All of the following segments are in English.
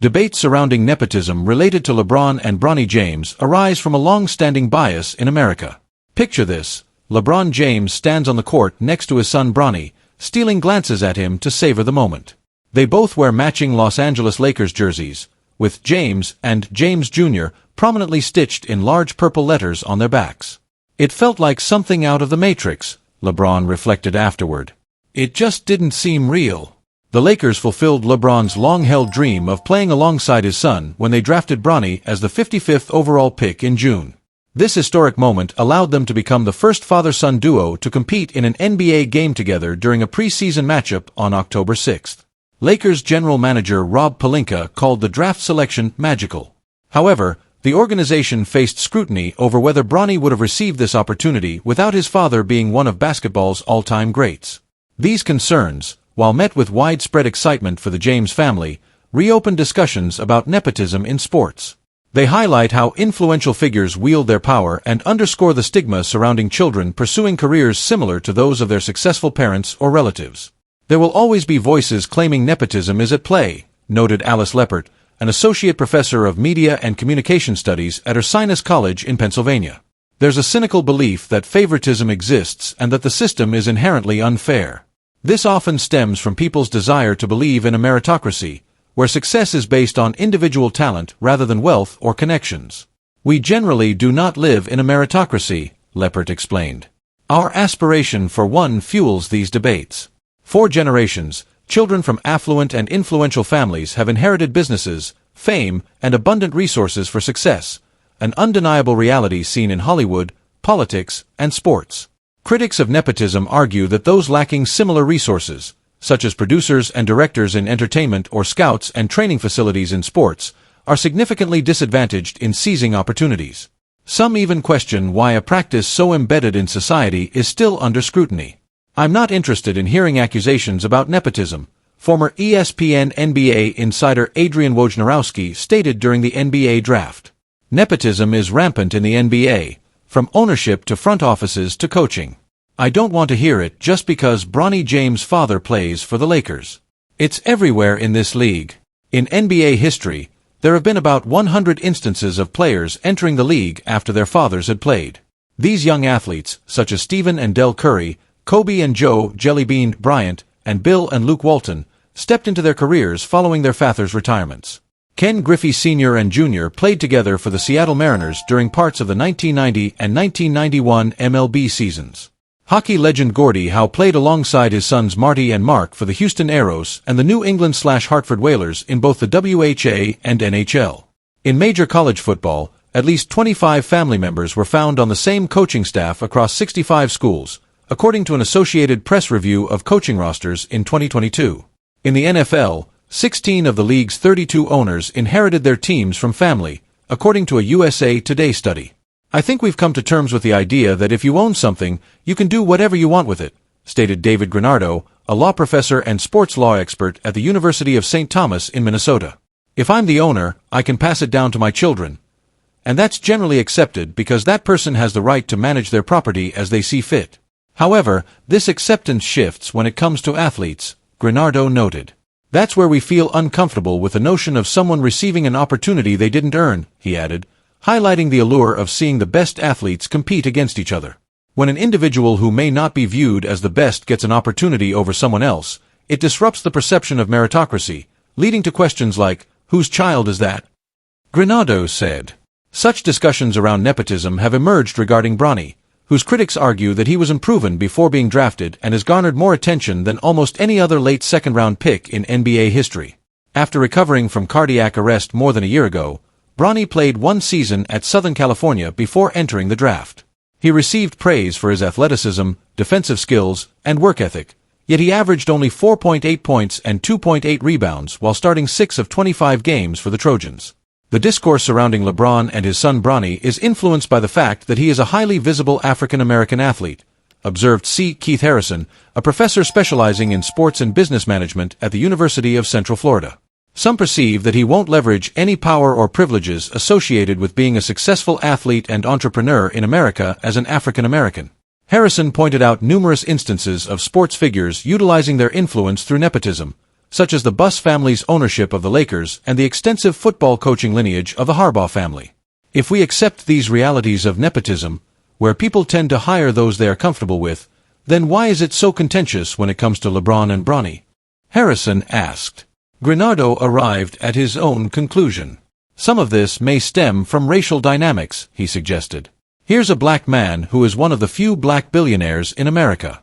Debates surrounding nepotism related to LeBron and Bronny James arise from a long-standing bias in America. Picture this: LeBron James stands on the court next to his son Bronny, stealing glances at him to savor the moment. They both wear matching Los Angeles Lakers jerseys, with James and James Jr. prominently stitched in large purple letters on their backs. "It felt like something out of the Matrix," LeBron reflected afterward. "It just didn't seem real." The Lakers fulfilled LeBron's long-held dream of playing alongside his son when they drafted Bronny as the 55th overall pick in June. This historic moment allowed them to become the first father-son duo to compete in an NBA game together during a preseason matchup on October 6. Lakers general manager Rob Pelinka called the draft selection magical. However, the organization faced scrutiny over whether Bronny would have received this opportunity without his father being one of basketball's all-time greats. These concerns, while met with widespread excitement for the James family, reopened discussions about nepotism in sports. They highlight how influential figures wield their power and underscore the stigma surrounding children pursuing careers similar to those of their successful parents or relatives. "There will always be voices claiming nepotism is at play," noted Alice Leppert, an associate professor of media and communication studies at Ursinus College in Pennsylvania. "There's a cynical belief that favoritism exists and that the system is inherently unfair. This often stems from people's desire to believe in a meritocracy, where success is based on individual talent rather than wealth or connections. We generally do not live in a meritocracy," Leppert explained. "Our aspiration for one fuels these debates. For generations, children from affluent and influential families have inherited businesses, fame, and abundant resources for success, an undeniable reality seen in Hollywood, politics, and sports. Critics of nepotism argue that those lacking similar resources, such as producers and directors in entertainment or scouts and training facilities in sports, are significantly disadvantaged in seizing opportunities. Some even question why a practice so embedded in society is still under scrutiny. I'm not interested in hearing accusations about nepotism," former ESPN NBA insider Adrian Wojnarowski stated during the NBA draft. "Nepotism is rampant in the NBA, from ownership to front offices to coaching. I don't want to hear it just because Bronny James' father plays for the Lakers. It's everywhere in this league. In NBA history, there have been about 100 instances of players entering the league after their fathers had played. These young athletes, such as Stephen and Del Curry, Kobe and Joe Jellybean Bryant, and Bill and Luke Walton, stepped into their careers following their fathers' retirements. Ken Griffey Sr. and Jr. played together for the Seattle Mariners during parts of the 1990 and 1991 MLB seasons. Hockey legend Gordie Howe played alongside his sons Marty and Mark for the Houston Aeros and the New England/Hartford Whalers in both the WHA and NHL. In major college football, at least 25 family members were found on the same coaching staff across 65 schools, according to an Associated Press review of coaching rosters in 2022. In the NFL, 16 of the league's 32 owners inherited their teams from family, according to a USA Today study. "I think we've come to terms with the idea that if you own something, you can do whatever you want with it," stated David Granardo, a law professor and sports law expert at the University of St. Thomas in Minnesota. "If I'm the owner, I can pass it down to my children. And that's generally accepted because that person has the right to manage their property as they see fit. However, this acceptance shifts when it comes to athletes," Granardo noted. "That's where we feel uncomfortable with the notion of someone receiving an opportunity they didn't earn," he added, highlighting the allure of seeing the best athletes compete against each other. When an individual who may not be viewed as the best gets an opportunity over someone else, it disrupts the perception of meritocracy, leading to questions like, "Whose child is that?" Granardo said. Such discussions around nepotism have emerged regarding Bronny, whose critics argue that he was unproven before being drafted and has garnered more attention than almost any other late second-round pick in NBA history. After recovering from cardiac arrest more than a year ago, Bronny played one season at Southern California before entering the draft. He received praise for his athleticism, defensive skills, and work ethic, yet he averaged only 4.8 points and 2.8 rebounds while starting 6 of 25 games for the Trojans. The discourse surrounding LeBron and his son Bronny is influenced by the fact that he is a highly visible African-American athlete, observed C. Keith Harrison, a professor specializing in sports and business management at the University of Central Florida. Some perceive that he won't leverage any power or privileges associated with being a successful athlete and entrepreneur in America as an African-American. Harrison pointed out numerous instances of sports figures utilizing their influence through nepotism, such as the Buss family's ownership of the Lakers and the extensive football coaching lineage of the Harbaugh family. If we accept these realities of nepotism, where people tend to hire those they are comfortable with, then why is it so contentious when it comes to LeBron and Bronny? Harrison asked. Granado arrived at his own conclusion. Some of this may stem from racial dynamics, he suggested. Here's a black man who is one of the few black billionaires in America.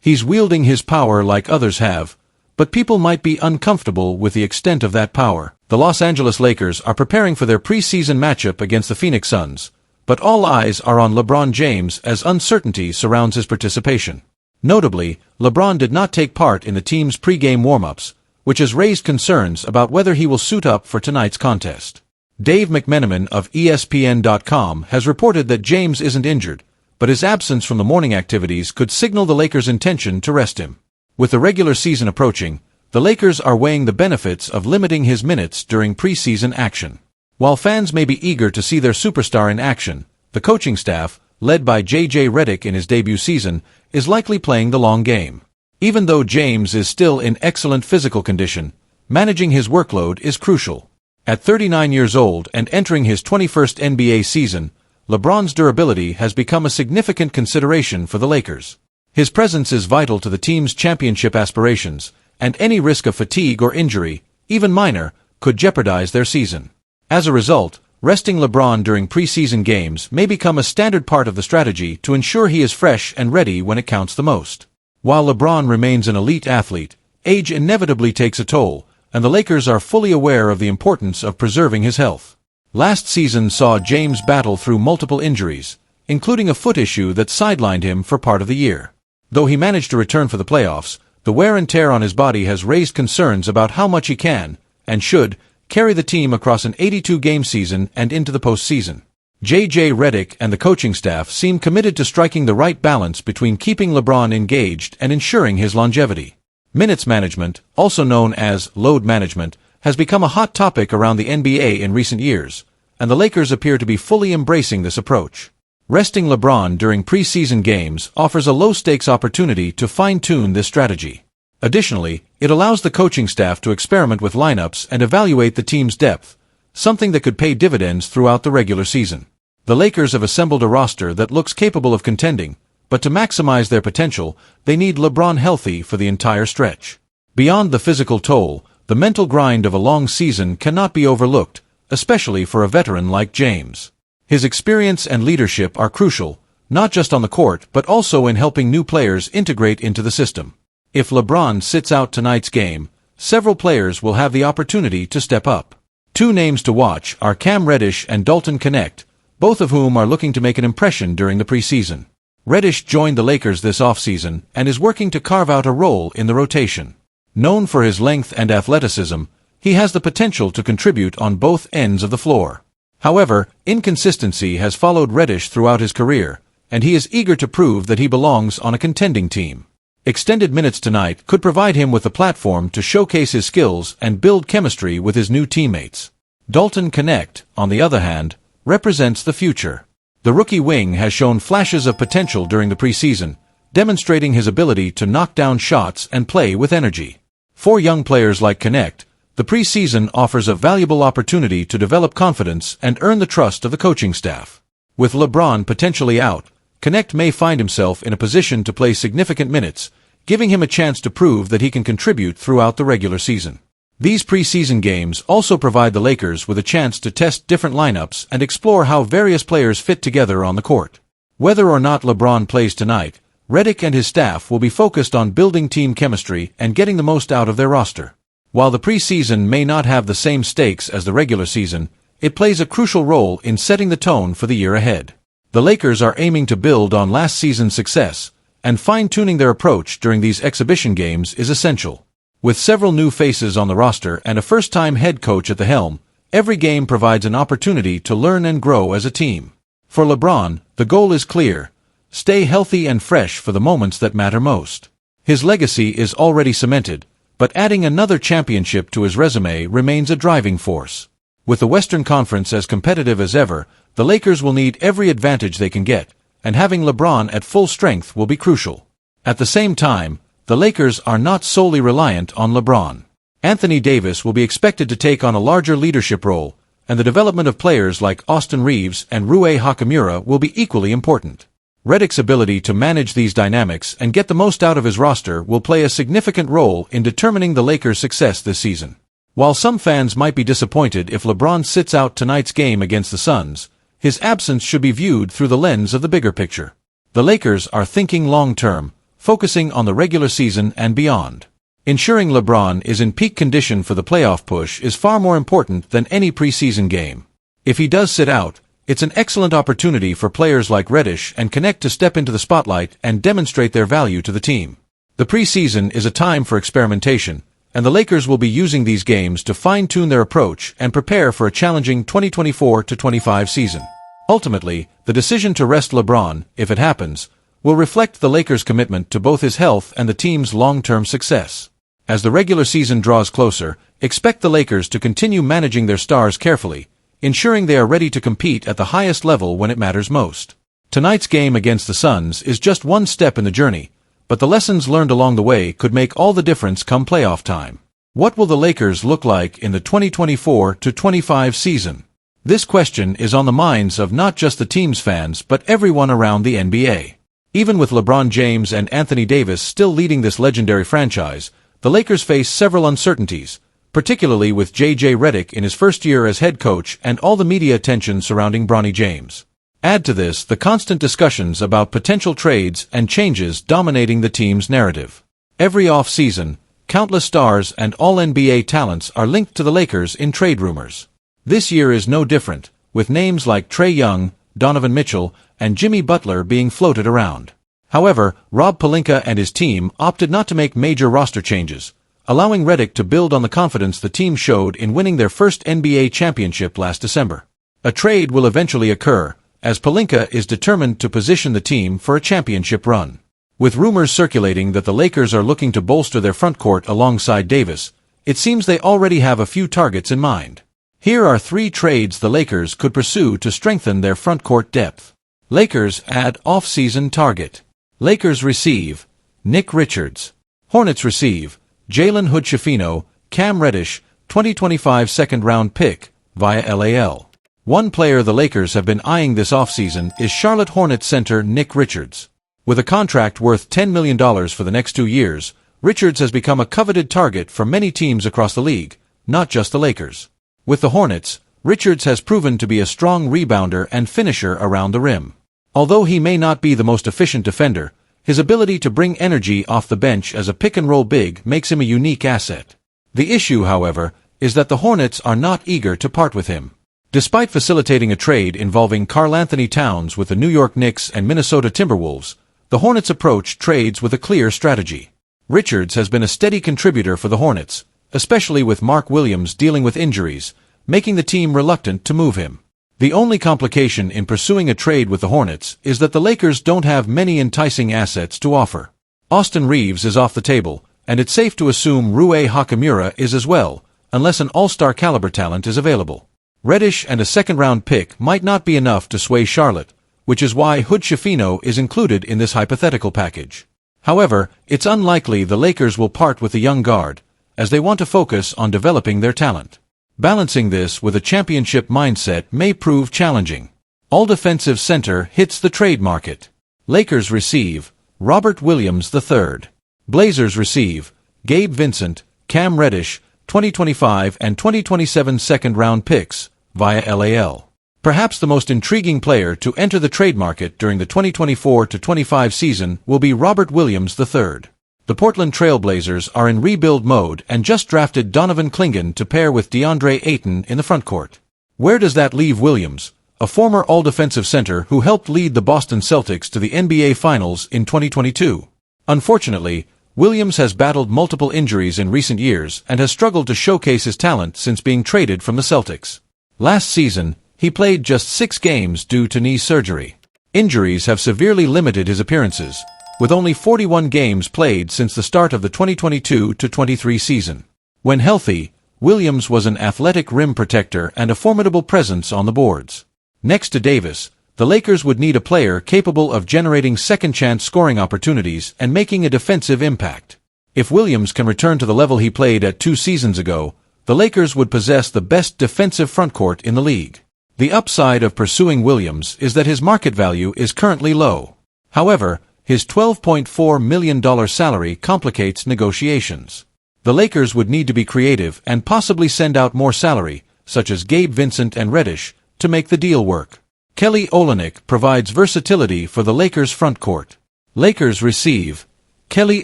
He's wielding his power like others have, but people might be uncomfortable with the extent of that power. The Los Angeles Lakers are preparing for their preseason matchup against the Phoenix Suns, but all eyes are on LeBron James as uncertainty surrounds his participation. Notably, LeBron did not take part in the team's pre-game warm-ups, which has raised concerns about whether he will suit up for tonight's contest. Dave McMenamin of ESPN.com has reported that James isn't injured, but his absence from the morning activities could signal the Lakers' intention to rest him. With the regular season approaching, the Lakers are weighing the benefits of limiting his minutes during preseason action. While fans may be eager to see their superstar in action, the coaching staff, led by J.J. Redick in his debut season, is likely playing the long game. Even though James is still in excellent physical condition, managing his workload is crucial. At 39 years old and entering his 21st NBA season, LeBron's durability has become a significant consideration for the Lakers. His presence is vital to the team's championship aspirations, and any risk of fatigue or injury, even minor, could jeopardize their season. As a result, resting LeBron during preseason games may become a standard part of the strategy to ensure he is fresh and ready when it counts the most. While LeBron remains an elite athlete, age inevitably takes a toll, and the Lakers are fully aware of the importance of preserving his health. Last season saw James battle through multiple injuries, including a foot issue that sidelined him for part of the year. Though he managed to return for the playoffs, the wear and tear on his body has raised concerns about how much he can, and should, carry the team across an 82-game season and into the postseason. J.J. Redick and the coaching staff seem committed to striking the right balance between keeping LeBron engaged and ensuring his longevity. Minutes management, also known as load management, has become a hot topic around the NBA in recent years, and the Lakers appear to be fully embracing this approach. Resting LeBron during preseason games offers a low-stakes opportunity to fine-tune this strategy. Additionally, it allows the coaching staff to experiment with lineups and evaluate the team's depth, something that could pay dividends throughout the regular season. The Lakers have assembled a roster that looks capable of contending, but to maximize their potential, they need LeBron healthy for the entire stretch. Beyond the physical toll, the mental grind of a long season cannot be overlooked, especially for a veteran like James. His experience and leadership are crucial, not just on the court but also in helping new players integrate into the system. If LeBron sits out tonight's game, several players will have the opportunity to step up. Two names to watch are Cam Reddish and Dalton Knecht, both of whom are looking to make an impression during the preseason. Reddish joined the Lakers this offseason and is working to carve out a role in the rotation. Known for his length and athleticism, he has the potential to contribute on both ends of the floor. However, inconsistency has followed Reddish throughout his career, and he is eager to prove that he belongs on a contending team. Extended minutes tonight could provide him with a platform to showcase his skills and build chemistry with his new teammates. Dalton Knecht, on the other hand, represents the future. The rookie wing has shown flashes of potential during the preseason, demonstrating his ability to knock down shots and play with energy. For young players like Knecht, the preseason offers a valuable opportunity to develop confidence and earn the trust of the coaching staff. With LeBron potentially out, Knecht may find himself in a position to play significant minutes, giving him a chance to prove that he can contribute throughout the regular season. These preseason games also provide the Lakers with a chance to test different lineups and explore how various players fit together on the court. Whether or not LeBron plays tonight, Redick and his staff will be focused on building team chemistry and getting the most out of their roster. While the preseason may not have the same stakes as the regular season, it plays a crucial role in setting the tone for the year ahead. The Lakers are aiming to build on last season's success, and fine-tuning their approach during these exhibition games is essential. With several new faces on the roster and a first-time head coach at the helm, every game provides an opportunity to learn and grow as a team. For LeBron, the goal is clear: stay healthy and fresh for the moments that matter most. His legacy is already cemented, but adding another championship to his resume remains a driving force. With the Western Conference as competitive as ever, the Lakers will need every advantage they can get, and having LeBron at full strength will be crucial. At the same time, the Lakers are not solely reliant on LeBron. Anthony Davis will be expected to take on a larger leadership role, and the development of players like Austin Reeves and Rui Hachimura will be equally important. Redick's ability to manage these dynamics and get the most out of his roster will play a significant role in determining the Lakers' success this season. While some fans might be disappointed if LeBron sits out tonight's game against the Suns, his absence should be viewed through the lens of the bigger picture. The Lakers are thinking long-term, focusing on the regular season and beyond. Ensuring LeBron is in peak condition for the playoff push is far more important than any preseason game. If he does sit out, it's an excellent opportunity for players like Reddish and Connect to step into the spotlight and demonstrate their value to the team. The preseason is a time for experimentation, and the Lakers will be using these games to fine-tune their approach and prepare for a challenging 2024-25 season. Ultimately, the decision to rest LeBron, if it happens, will reflect the Lakers' commitment to both his health and the team's long-term success. As the regular season draws closer, expect the Lakers to continue managing their stars carefully, ensuring they are ready to compete at the highest level when it matters most. Tonight's game against the Suns is just one step in the journey, but the lessons learned along the way could make all the difference come playoff time. What will the Lakers look like in the 2024-25 season? This question is on the minds of not just the team's fans but everyone around the NBA. Even with LeBron James and Anthony Davis still leading this legendary franchise, the Lakers face several uncertainties, particularly with J.J. Redick in his first year as head coach and all the media attention surrounding Bronny James. Add to this the constant discussions about potential trades and changes dominating the team's narrative. Every off-season, countless stars and all-NBA talents are linked to the Lakers in trade rumors. This year is no different, with names like Trae Young, Donovan Mitchell, and Jimmy Butler being floated around. However, Rob Pelinka and his team opted not to make major roster changes, allowing Redick to build on the confidence the team showed in winning their first NBA championship last December. A trade will eventually occur, as Pelinka is determined to position the team for a championship run. With rumors circulating that the Lakers are looking to bolster their frontcourt alongside Davis, it seems they already have a few targets in mind. Here are 3 trades the Lakers could pursue to strengthen their frontcourt depth. Lakers add off-season target. Lakers receive Nick Richards. Hornets receive Jalen Hood-Schifino, Cam Reddish, 2025 second-round pick, via LAL. One player the Lakers have been eyeing this offseason is Charlotte Hornets center Nick Richards. With a contract worth $10 million for the next 2 years, Richards has become a coveted target for many teams across the league, not just the Lakers. With the Hornets, Richards has proven to be a strong rebounder and finisher around the rim. Although he may not be the most efficient defender, his ability to bring energy off the bench as a pick-and-roll big makes him a unique asset. The issue, however, is that the Hornets are not eager to part with him. Despite facilitating a trade involving Karl-Anthony Towns with the New York Knicks and Minnesota Timberwolves, the Hornets approach trades with a clear strategy. Richards has been a steady contributor for the Hornets, especially with Mark Williams dealing with injuries, making the team reluctant to move him. The only complication in pursuing a trade with the Hornets is that the Lakers don't have many enticing assets to offer. Austin Reeves is off the table, and it's safe to assume Rui Hachimura is as well, unless an all-star caliber talent is available. Reddish and a second-round pick might not be enough to sway Charlotte, which is why Hood-Schifino is included in this hypothetical package. However, it's unlikely the Lakers will part with the young guard, as they want to focus on developing their talent. Balancing this with a championship mindset may prove challenging. All-defensive center hits the trade market. Lakers receive Robert Williams III. Blazers receive Gabe Vincent, Cam Reddish, 2025 and 2027 second-round picks, via LAL. Perhaps the most intriguing player to enter the trade market during the 2024-25 season will be Robert Williams III. The Portland Trail Blazers are in rebuild mode and just drafted Donovan Clingan to pair with DeAndre Ayton in the frontcourt. Where does that leave Williams, a former all-defensive center who helped lead the Boston Celtics to the NBA Finals in 2022? Unfortunately, Williams has battled multiple injuries in recent years and has struggled to showcase his talent since being traded from the Celtics. Last season, he played just 6 games due to knee surgery. Injuries have severely limited his appearances, with only 41 games played since the start of the 2022-23 season. When healthy, Williams was an athletic rim protector and a formidable presence on the boards. Next to Davis, the Lakers would need a player capable of generating second-chance scoring opportunities and making a defensive impact. If Williams can return to the level he played at 2 seasons ago, the Lakers would possess the best defensive frontcourt in the league. The upside of pursuing Williams is that his market value is currently low. However, his $12.4 million salary complicates negotiations. The Lakers would need to be creative and possibly send out more salary, such as Gabe Vincent and Reddish, to make the deal work. Kelly Olynyk provides versatility for the Lakers' frontcourt. Lakers receive Kelly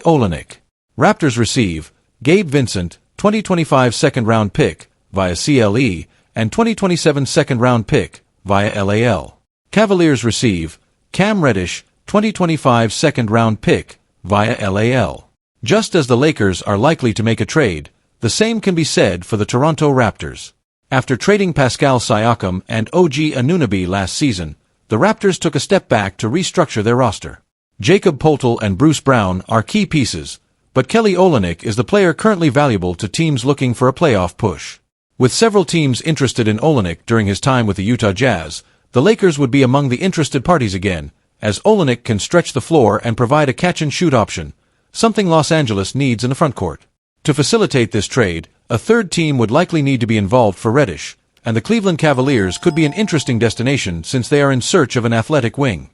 Olynyk. Raptors receive Gabe Vincent, 2025 second-round pick, via CLE, and 2027 second-round pick, via LAL. Cavaliers receive Cam Reddish, 2025 second-round pick, via LAL. Just as the Lakers are likely to make a trade, the same can be said for the Toronto Raptors. After trading Pascal Siakam and OG Anunoby last season, the Raptors took a step back to restructure their roster. Jacob Poeltl and Bruce Brown are key pieces, but Kelly Olynyk is the player currently valuable to teams looking for a playoff push. With several teams interested in Olynyk during his time with the Utah Jazz, the Lakers would be among the interested parties again, as Olynyk can stretch the floor and provide a catch-and-shoot option, something Los Angeles needs in the frontcourt. To facilitate this trade, a third team would likely need to be involved for Reddish, and the Cleveland Cavaliers could be an interesting destination since they are in search of an athletic wing.